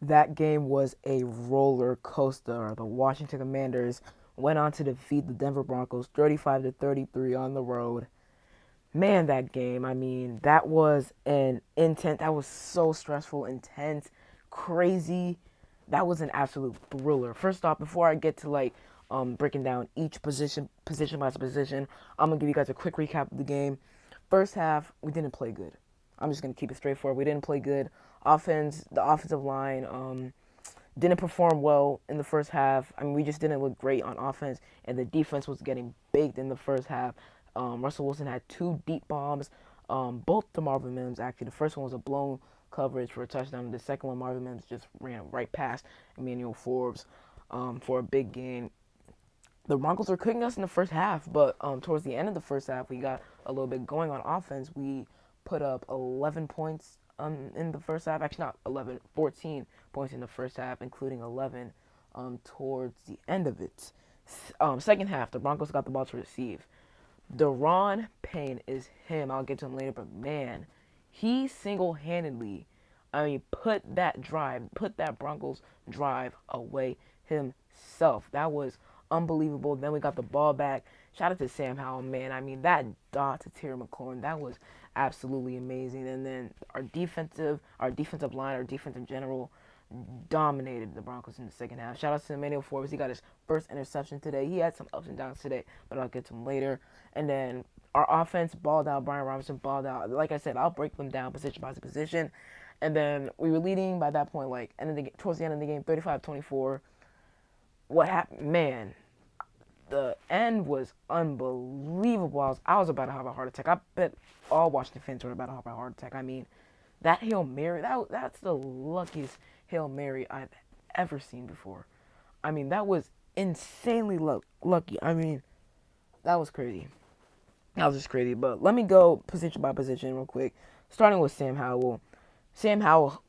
That game was a roller coaster. The Washington Commanders went on to defeat the Denver Broncos 35 to 33 on the road. Man, that game, I mean, that was an intense, that was so stressful, intense, crazy. That was an absolute thriller. First off, before I get to breaking down each position by position, I'm gonna give you guys a quick recap of the game. First half, we didn't play good. I'm just gonna keep it straightforward. We didn't play good. The offensive line, didn't perform well in the first half. I mean, we just didn't look great on offense, and the defense was getting baked in the first half. Russell Wilson had two deep bombs, both to Marvin Mims, actually. The first one was a blown coverage for a touchdown. The second one, Marvin Mims just ran right past Emmanuel Forbes for a big gain. The Broncos were cooking us in the first half, but towards the end of the first half, we got a little bit going on offense. We put up 11 points in the first half. Actually, not 11, 14 points in the first half, including 11 towards the end of it. Second half, the Broncos got the ball to receive. Deron Payne is him. I'll get to him later, but man, he single-handedly, I mean, put that Broncos drive away himself. That was unbelievable. Then we got the ball back. Shout out to Sam Howell, man. I mean, that dot to Terry McLaurin, that was absolutely amazing. And then our defensive line, our defensive general dominated the Broncos in the second half. Shout out to Emmanuel Forbes. He got his first interception today. He had some ups and downs today, but I'll get to him later. And then our offense balled out. Brian Robinson balled out. Like I said, I'll break them down position by position. And then we were leading by that point, towards the end of the game, 35-24. What happened? Man, the end was unbelievable. I was about to have a heart attack. I bet all Washington fans were about to have a heart attack. I mean, that Hail Mary, that's the luckiest Hail Mary I've ever seen before. I mean, that was insanely lucky. I mean, that was crazy. That was just crazy. But let me go position by position real quick. Starting with Sam Howell. Sam Howell,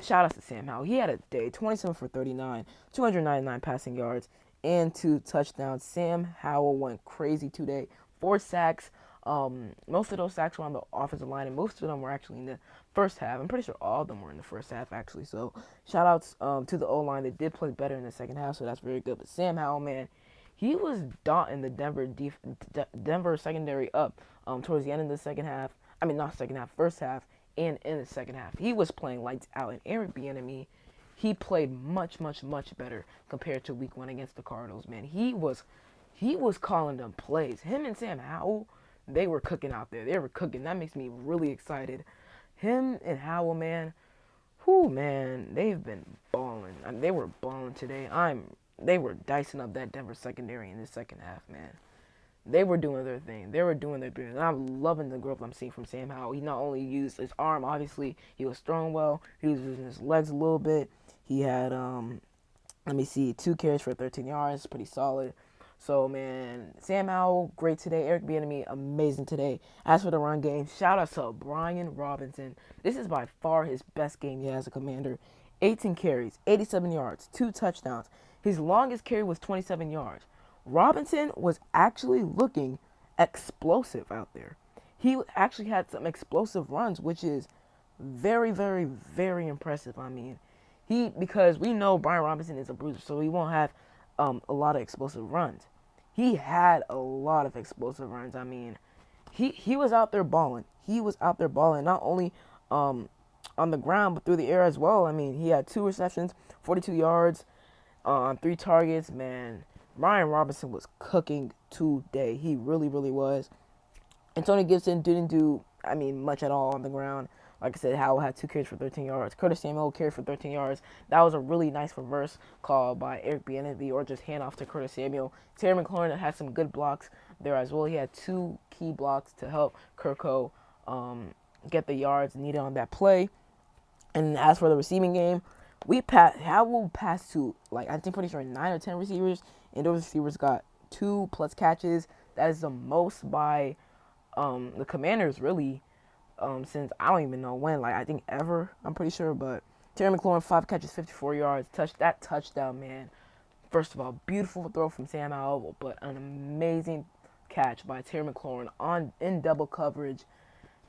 shout out to Sam Howell. He had a day, 27 for 39, 299 passing yards, and 2 touchdowns. Sam Howell went crazy today. 4 sacks. Most of those sacks were on the offensive line, and most of them were actually in the first half. I'm pretty sure all of them were in the first half, actually. So, shout outs to the O-line. They did play better in the second half, so that's very good. But Sam Howell, man, he was dotting the Denver secondary up towards the end of the second half. I mean, not second half, first half, and in the second half. He was playing lights out. And Eric Bieniemy, he played much, much, much better compared to Week 1 against the Cardinals, man. He was calling them plays. Him and Sam Howell, they were cooking out there. They were cooking. That makes me really excited. Him and Howell, man, whoo, man, they've been balling. I mean, they were balling today. They were dicing up that Denver secondary in the second half, man. They were doing their thing. They were doing their thing. And I'm loving the growth I'm seeing from Sam Howell. He not only used his arm, obviously, he was throwing well. He was using his legs a little bit. He had, let me see, 2 carries for 13 yards. Pretty solid. So, man, Sam Howell, great today. Eric Bieniemy, amazing today. As for the run game, shout out to Brian Robinson. This is by far his best game he has as a Commander. 18 carries, 87 yards, 2 touchdowns. His longest carry was 27 yards. Robinson was actually looking explosive out there. He actually had some explosive runs, which is very, very, very impressive. I mean, because we know Brian Robinson is a bruiser, so he won't have a lot of explosive runs. He had a lot of explosive runs. I mean, he was out there balling. He was out there balling, not only on the ground, but through the air as well. I mean, he had 2 receptions, 42 yards on 3 targets. Man, Brian Robinson was cooking today. He really, really was. And Tony Gibson didn't do, I mean, much at all on the ground. Like I said, Howell had 2 carries for 13 yards. Curtis Samuel carried for 13 yards. That was a really nice reverse call by Eric Bieniemy, or just handoff to Curtis Samuel. Terry McLaurin had some good blocks there as well. He had 2 key blocks to help Kirko get the yards needed on that play. And as for the receiving game, Howell passed to, I think pretty sure 9 or 10 receivers, and those receivers got 2+ catches. That is the most by the Commanders, really. Since I don't even know when, I think ever, I'm pretty sure. But Terry McLaurin, 5 catches, 54 yards. That touchdown, man. First of all, beautiful throw from Sam Howell, but an amazing catch by Terry McLaurin in double coverage.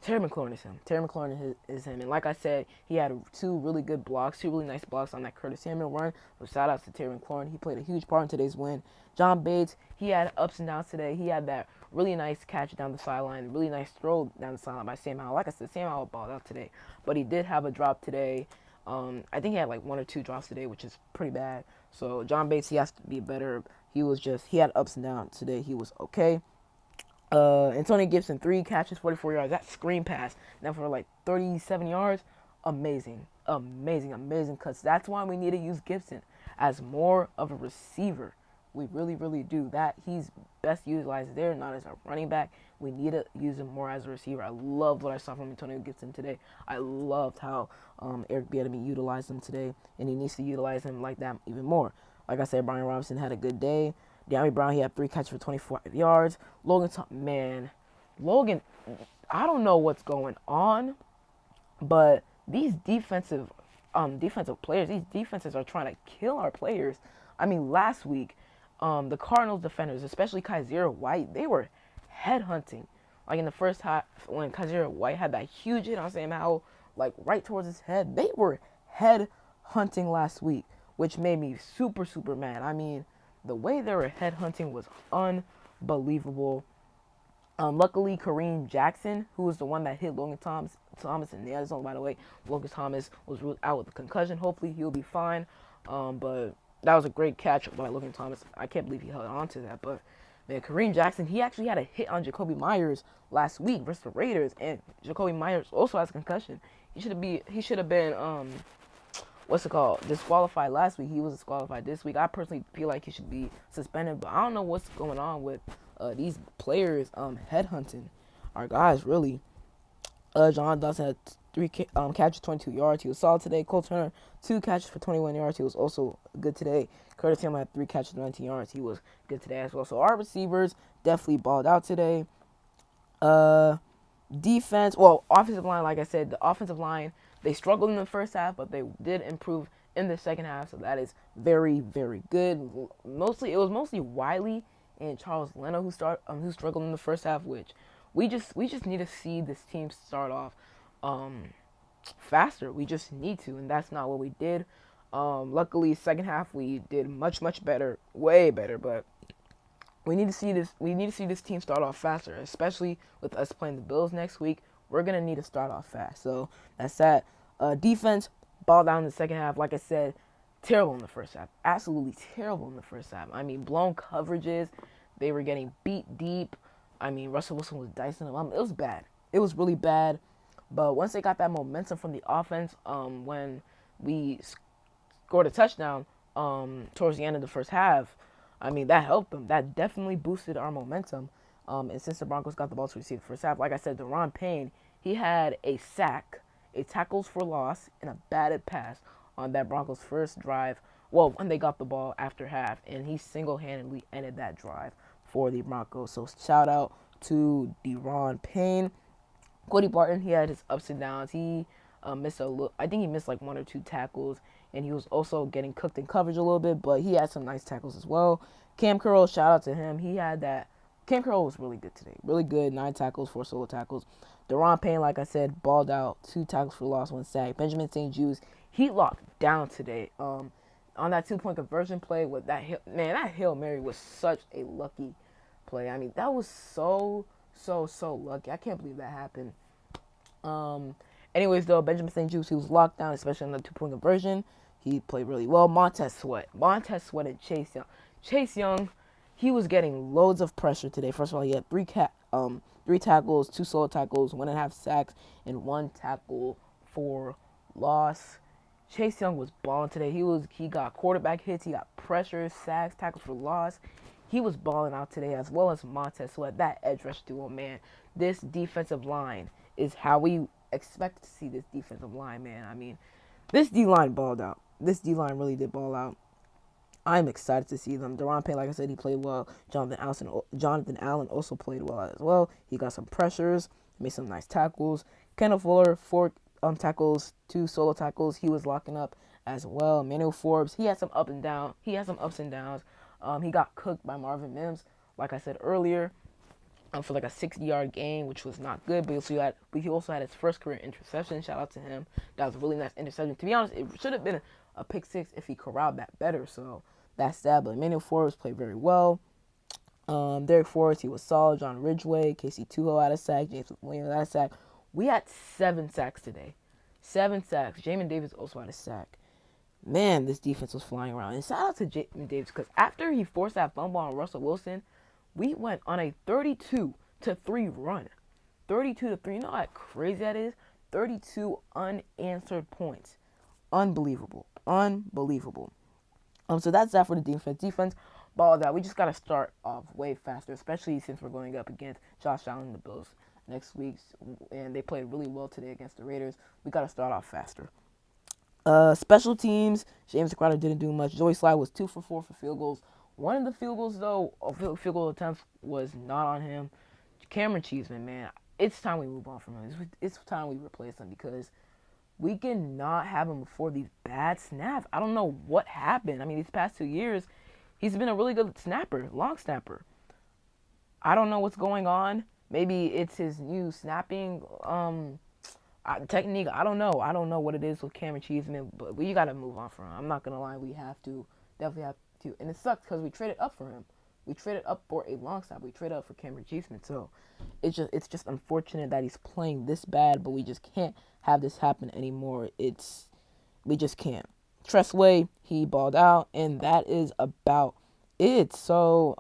Terry McLaurin is him. Terry McLaurin is him. And like I said, he had two really good blocks, two really nice blocks on that Curtis Samuel run. So shout outs to Terry McLaurin. He played a huge part in today's win. John Bates, he had ups and downs today. He had that really nice catch down the sideline, really nice throw down the sideline by Sam Howell. Like I said, Sam Howell balled out today. But he did have a drop today. I think he had like one or two drops today, which is pretty bad. So John Bates, he has to be better. He had ups and downs today. He was okay. Antonio Gibson, 3 catches, 44 yards. That screen pass, now for like 37 yards, amazing, amazing, amazing. Because that's why we need to use Gibson as more of a receiver. We really, really do. That he's best utilized there, not as a running back. We need to use him more as a receiver. I loved what I saw from Antonio Gibson today. I loved how Eric Bieniemy utilized him today, and he needs to utilize him like that even more. Like I said, Brian Robinson had a good day. De'Ami Brown, he had 3 catches for 24 yards. Logan, I don't know what's going on, but these defensive players, these defenses are trying to kill our players. I mean, last week, the Cardinals defenders, especially Kaiser White, they were headhunting. Like in the first half, when Kaiser White had that huge hit on Sam Howell, like right towards his head, they were head hunting last week, which made me super, super mad. I mean, the way they were headhunting was unbelievable. Luckily, Kareem Jackson, who was the one that hit Logan Thomas in the end zone, by the way, Logan Thomas was ruled out with a concussion. Hopefully, he'll be fine. But that was a great catch by Logan Thomas. I can't believe he held on to that. But, man, Kareem Jackson, he actually had a hit on Jacoby Myers last week versus the Raiders. And Jacoby Myers also has a concussion. He should have been disqualified last week. He was disqualified this week. I personally feel like he should be suspended, but I don't know what's going on with these players headhunting our guys, really. John Dawson had 3 catches, 22 yards. He was solid today. Cole Turner, 2 catches for 21 yards. He was also good today. Curtis Samuel had 3 catches, 19 yards. He was good today as well. So our receivers definitely balled out today. Offensive line, like I said, the offensive line, they struggled in the first half, but they did improve in the second half, so that is very, very good. It was mostly Wiley and Charles Leno who struggled in the first half, which we just need to see this team start off faster. We just need to, and that's not what we did. Luckily, second half we did much, much better, way better, but we need to see this team start off faster, especially with us playing the Bills next week. We're going to need to start off fast. So that's that. Defense, ball down in the second half. Like I said, terrible in the first half. Absolutely terrible in the first half. I mean, blown coverages. They were getting beat deep. I mean, Russell Wilson was dicing them. It was bad. It was really bad. But once they got that momentum from the offense, when we scored a touchdown towards the end of the first half, I mean, that helped them. That definitely boosted our momentum. And since the Broncos got the ball to receive the first half, like I said, Deron Payne, he had a sack, a tackles for loss, and a batted pass on that Broncos first drive. Well, when they got the ball after half, and he single-handedly ended that drive for the Broncos. So shout out to Deron Payne. Cody Barton, he had his ups and downs. He I think he missed like 1 or 2 tackles, and he was also getting cooked in coverage a little bit, but he had some nice tackles as well. Cam Curl, shout out to him. Cam Curl was really good today. Really good. 9 tackles, 4 solo tackles. Deron Payne, like I said, balled out. 2 tackles for loss, 1 sack. Benjamin St-Juste, he locked down today. On that 2-point conversion play with that Hail Mary was such a lucky play. I mean, that was so lucky. I can't believe that happened. Anyways, though, Benjamin St-Juste, he was locked down, especially on the 2-point conversion. He played really well. Montez Sweat and Chase Young. Chase Young, he was getting loads of pressure today. First of all, he had 3 tackles, 2 solo tackles, 1.5 sacks, and 1 tackle for loss. Chase Young was balling today. He got quarterback hits, he got pressure, sacks, tackles for loss. He was balling out today, as well as Montez Sweat. That edge rush duo, man. This defensive line is how we expect to see this defensive line, man. I mean, this D-line balled out. This D-line really did ball out. I'm excited to see them. Deron Payne, like I said, he played well. Jonathan Allen also played well as well. He got some pressures, made some nice tackles. Kendall Fuller, 4 tackles, 2 solo tackles. He was locking up as well. Emmanuel Forbes, he had some ups and downs. He got cooked by Marvin Mims, like I said earlier. for like a 60-yard gain, which was not good. But he also had his first career interception. Shout out to him. That was a really nice interception. To be honest, it should have been a pick six if he corralled that better. So that's sad. But Emmanuel Forbes played very well. Derek Forrest, he was solid. John Ridgeway, Casey Tuho had a sack. James Williams had a sack. We had 7 sacks today. 7 sacks. Jamin Davis also had a sack. Man, this defense was flying around. And shout out to Jamin Davis because after he forced that fumble on Russell Wilson, we went on a 32-3 run. 32-3. You know how crazy that is? 32 unanswered points. Unbelievable. Unbelievable. So that's that for the defense. Defense balled out. We just got to start off way faster, especially since we're going up against Josh Allen and the Bills next week. And they played really well today against the Raiders. We got to start off faster. Special teams, James Crowder didn't do much. Joey Slye was 2 for 4 for field goals. One of the field goals, though, field goal attempts was not on him. Cameron Cheeseman, man, it's time we move on from him. It's time we replace him because we cannot have him before these bad snaps. I don't know what happened. I mean, these past 2 years, he's been a really good snapper, long snapper. I don't know what's going on. Maybe it's his new snapping technique. I don't know. I don't know what it is with Cameron Cheeseman, but we got to move on from him. I'm not going to lie. We have to. Definitely have to. And it sucks because we traded up for him. We traded up for a long snap. We traded up for Cameron Cheeseman. So it's just unfortunate that he's playing this bad, but we just can't have this happen anymore. We just can't. Tressway, he balled out, and that is about it. So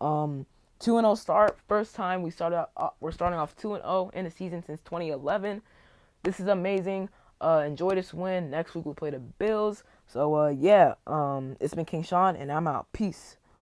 2-0 start. First time we're starting off 2-0 in the season since 2011. This is amazing. Enjoy this win. Next week we'll play the Bills. So yeah, it's been King Sean, and I'm out. Peace.